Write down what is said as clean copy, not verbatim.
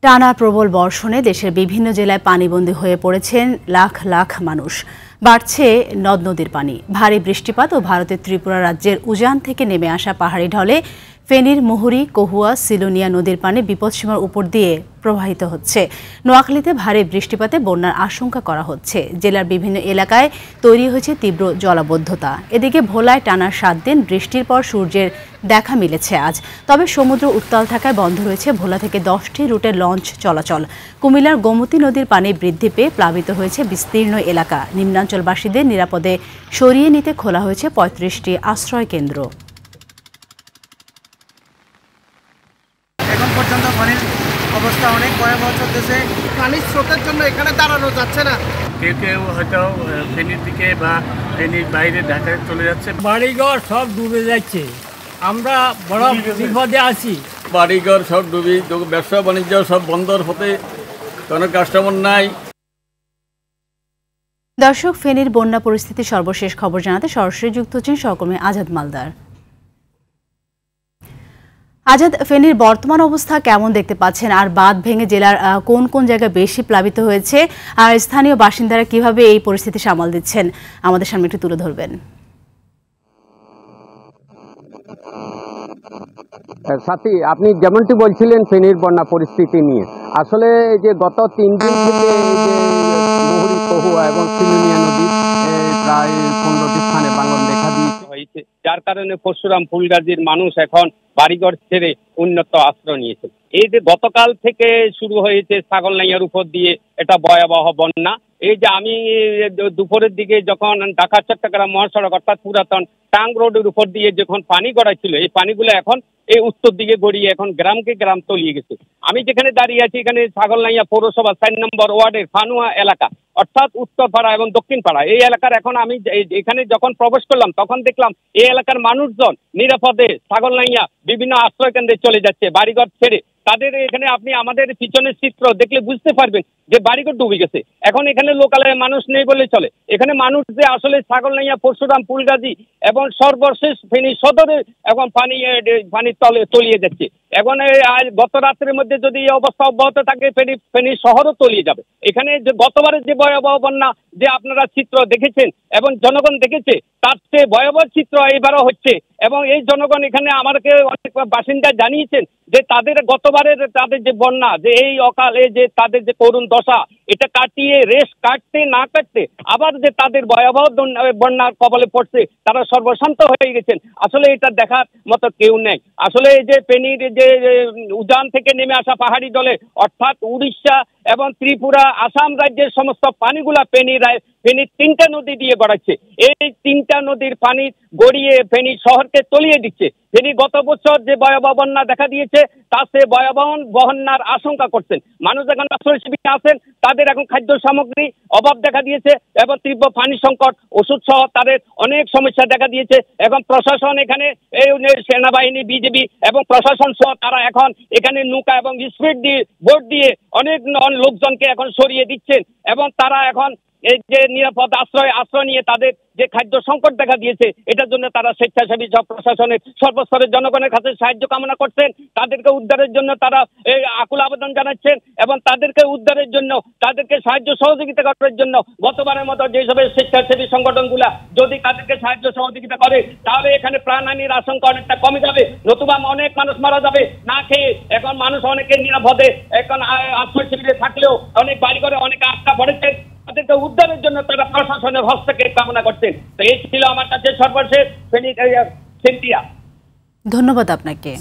টানা প্রবল বর্ষণে দেশের বিভিন্ন জেলায় পানিবন্দী হয়ে পড়েছেন লাখ লাখ মানুষ। বাড়ছে নদ নদীর পানি। ভারী বৃষ্টিপাত ও ভারতের ত্রিপুরা রাজ্যের উজান থেকে নেমে আসা পাহাড়ি ঢলে ফেনীর মুহুরী, কহুয়া, সিলোনিয়া নদীর পানি বিপদসীমার উপর দিয়ে প্রবাহিত হচ্ছে। নোয়াখালীতে ভারী বৃষ্টিপাতে বন্যার আশঙ্কা করা হচ্ছে। জেলার বিভিন্ন এলাকায় তৈরি হয়েছে তীব্র জলাবদ্ধতা। এদিকে ভোলায় টানা 7 দিন বৃষ্টির পর সূর্যের দেখা মিলেছে আজ। তবে সমুদ্র উত্তাল থাকায় বন্ধ রয়েছে ভোলা থেকে 10টি রুটে লঞ্চ চলাচল। কুমিল্লার গোমতী নদীর পানি বৃদ্ধি পেয়ে প্লাবিত হয়েছে বিস্তীর্ণ এলাকা। নিম্নাঞ্চলবাসীদের নিরাপদে সরিয়ে নিতে খোলা হয়েছে 35টি আশ্রয় কেন্দ্র। এখন পর্যন্ত পানির অবস্থা অনেক ভয়াবহ চলতেছে। পানির স্রোতের জন্য এখানে দাঁড়ানো যাচ্ছে না। কেউ কেউ হয়তো ফেনীর দিকে বা ফেনীর বাইরে ঢাকায় চলে যাচ্ছে। বাড়িঘর সব ডুবে যাচ্ছে, আমরা বড় বিপদে আছি। বাড়িঘর সব ডুবি, ব্যবসা বাণিজ্য সব বন্ধর হতে কোনো কাস্টমার নাই। দর্শক, ফেনীর বন্যা পরিস্থিতি সর্বশেষ খবর জানাতে সরাসরি যুক্ত হচ্ছেন সহকর্মী আজাদ মালদার। আজাদ, ফেনীর বর্তমান অবস্থা কেমন দেখতে পাচ্ছেন? আর বাঁধ ভেঙে জেলার কোন কোন জায়গা বেশি প্লাবিত হয়েছে, আর স্থানীয় বাসিন্দারা কিভাবে এই পরিস্থিতি সামাল দিচ্ছেন আমাদের সামনে একটু তুলে ধরবেন। সাথী, আপনি যেমনটি বলছিলেন ফেনীর বন্যা পরিস্থিতি নিয়ে, আসলে যে গত 3 দিন থেকে মুহুরী, কহুয়া এবং সিলোনিয়া নদী প্রায় 15টি স্থানে ভাঙন দেখা দিয়েছে, যার কারণে পরশুরাম ফুলগাজীর মানুষ এখন বাড়িঘর ছেড়ে উন্নত আশ্রয় নিয়েছে। এই যে গতকাল থেকে শুরু হয়েছে ছাগলনাইয়ার উপর দিয়ে এটা ভয়াবহ বন্যা। এই যে আমি দুপুরের দিকে যখন ঢাকা চট্টগ্রাম মহাসড়ক অর্থাৎ পুরাতন টাং রোডের উপর দিয়ে যখন পানি গড়াইছিল, এই পানিগুলো এখন এই উত্তর দিকে গড়িয়ে এখন গ্রামকে গ্রাম তলিয়ে গেছে। আমি যেখানে দাঁড়িয়ে আছি এখানে ছাগলনাইয়া পৌরসভা 4 নম্বর ওয়ার্ডের ফানুয়া এলাকা অর্থাৎ উত্তর পাড়া এবং দক্ষিণ পাড়া, এই এলাকার এখন আমি এখানে যখন প্রবেশ করলাম তখন দেখলাম এই এলাকার মানুষজন নিরাপদে ছাগলনাইয়া বিভিন্ন আশ্রয় কেন্দ্রে চলে যাচ্ছে বাড়িঘর ছেড়ে। তাদের এখানে আপনি আমাদের পিছনের চিত্র দেখলে বুঝতে পারবেন যে বাড়িঘর ডুবে গেছে। এখন এখানে লোকালে মানুষ নেই বলে চলে। এখানে মানুষ যে আসলে ছাগলনাইয়া, পরশুরাম ফুলগাজী এবং সর্বশেষ ফেনী সদরে এখন পানি তলিয়ে যাচ্ছে। এখন গত রাত্রের মধ্যে যদি এই অবস্থা অব্যাহত থাকে ফেনী শহরও তলিয়ে যাবে। এখানে যে গতবারের যে ভয়াবহ বন্যা যে আপনারা চিত্র দেখেছেন এবং জনগণ দেখেছে, তার চেয়ে ভয়াবহ চিত্র এবারও হচ্ছে। এবং এই জনগণ এখানে আমাকে অনেক বাসিন্দা জানিয়েছেন যে তাদের গতবারের তাদের যে বন্যা, যে এই অকালে যে তাদের যে করুণ দশা, এটা কাটিয়ে রেশ কাটতে না কাটতে আবার যে তাদের ভয়াবহ বন্যার কবলে পড়ছে, তারা সর্বশান্ত হয়ে গেছেন। আসলে এটা দেখার মতো কেউ নেই। আসলে এই যে ফেনীর যে উজান থেকে নেমে আসা পাহাড়ি ঢলে অর্থাৎ উড়িষ্যা এবং ত্রিপুরা, আসাম রাজ্যের সমস্ত পানিগুলা ফেনীর 3টা নদী দিয়ে গড়াচ্ছে। এই 3টা নদীর পানি গড়িয়ে ফেনী শহরকে তলিয়ে দিচ্ছে। ফেনী গত বছর যে ভয়াবহ বন্যা দেখা দিয়েছে তার সে ভয়াবহ বন্যার আশঙ্কা করছেন মানুষ। এখন আশ্রয় শিবিরে আছেন, তাদের এখন খাদ্য সামগ্রী অভাব দেখা দিয়েছে এবং তীব্র পানি সংকট, ওষুধ সহ তাদের অনেক সমস্যা দেখা দিয়েছে। এখন প্রশাসন এখানে এই সেনাবাহিনী, বিজেপি এবং প্রশাসন সহ তারা এখন এখানে নৌকা এবং স্পিড দিয়ে বোট দিয়ে অনেক লোকজনকে এখন সরিয়ে দিচ্ছেন এবং তারা এখন এই যে নিরাপদ আশ্রয় নিয়ে তাদের যে খাদ্য সংকট দেখা দিয়েছে, এটার জন্য তারা স্বেচ্ছাসেবী প্রশাসনের সর্বস্তরের জনগণের কাছে সাহায্য কামনা করছেন। তাদেরকে উদ্ধারের জন্য তারা আকুল আবেদন জানাচ্ছেন এবং তাদেরকে উদ্ধারের জন্য, তাদেরকে সাহায্য সহযোগিতা করার জন্য গতবারের মতো যেসব স্বেচ্ছাসেবী সংগঠনগুলা যদি তাদেরকে সাহায্য সহযোগিতা করে তাহলে এখানে প্রাণহানির আশঙ্কা অনেকটা কমে যাবে, নতুবা অনেক মানুষ মারা যাবে না খেয়ে। এখন মানুষ অনেকে নিরাপদে এখন আশ্রয় শিবিরে থাকলেও অনেক বাড়িঘরে অনেকে আটকা পড়েছে। তাদেরকে উদ্ধারের জন্য তারা প্রশাসনের হস্তক্ষেপ কামনা করছেন। তো এই ছিল আমার কাছে সর্বশেষ। ধন্যবাদ আপনাকে।